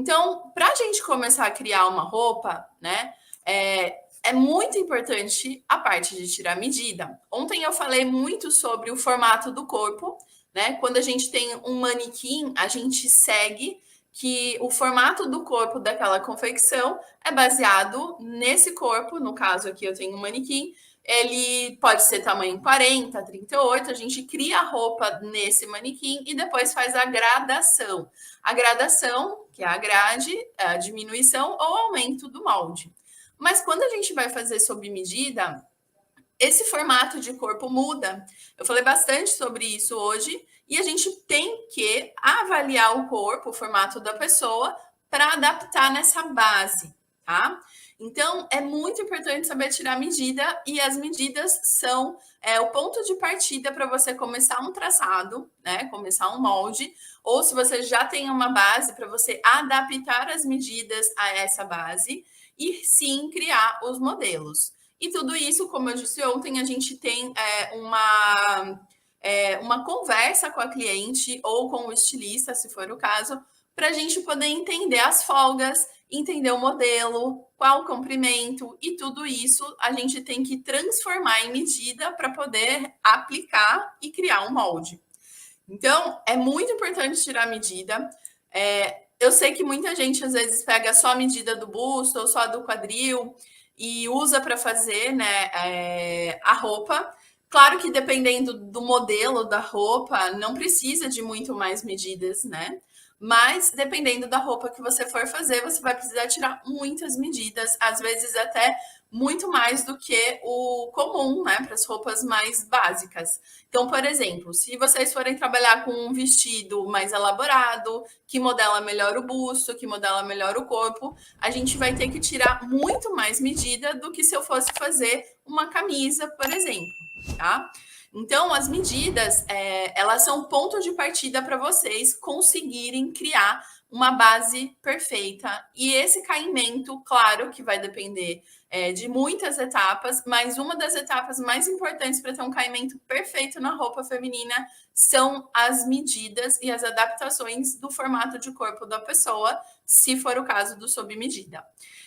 Então, para a gente começar a criar uma roupa, né, é muito importante a parte de tirar medida. Ontem eu falei muito sobre o formato do corpo, né? Quando a gente tem um manequim, a gente segue que o formato do corpo daquela confecção é baseado nesse corpo. No caso aqui, eu tenho um manequim. Ele pode ser tamanho 40, 38. A gente cria a roupa nesse manequim e depois faz a gradação. A gradação, que é a grade, é a diminuição ou aumento do molde. Mas quando a gente vai fazer sob medida, esse formato de corpo muda. Eu falei bastante sobre isso hoje e a gente tem que avaliar o corpo, o formato da pessoa, para adaptar nessa base, tá? Então, é muito importante saber tirar medida e as medidas são o ponto de partida para você começar um traçado, né? Começar um molde, ou se você já tem uma base, para você adaptar as medidas a essa base e sim criar os modelos. E tudo isso, como eu disse ontem, a gente tem uma conversa com a cliente ou com o estilista, se for o caso, para a gente poder entender as folgas, entender o modelo, qual o comprimento e tudo isso a gente tem que transformar em medida para poder aplicar e criar um molde. Então, é muito importante tirar a medida. Eu sei que muita gente às vezes pega só a medida do busto ou só do quadril e usa para fazer, né, a roupa. Claro que dependendo do modelo da roupa, não precisa de muito mais medidas, né? Mas dependendo da roupa que você for fazer, você vai precisar tirar muitas medidas, às vezes até muito mais do que o comum, né, para as roupas mais básicas. Então, por exemplo, se vocês forem trabalhar com um vestido mais elaborado, que modela melhor o busto, que modela melhor o corpo, a gente vai ter que tirar muito mais medida do que se eu fosse fazer uma camisa, por exemplo, tá? Então, as medidas, elas são ponto de partida para vocês conseguirem criar uma base perfeita. E esse caimento, claro que vai depender de muitas etapas, mas uma das etapas mais importantes para ter um caimento perfeito na roupa feminina são as medidas e as adaptações do formato de corpo da pessoa, se for o caso do sob medida.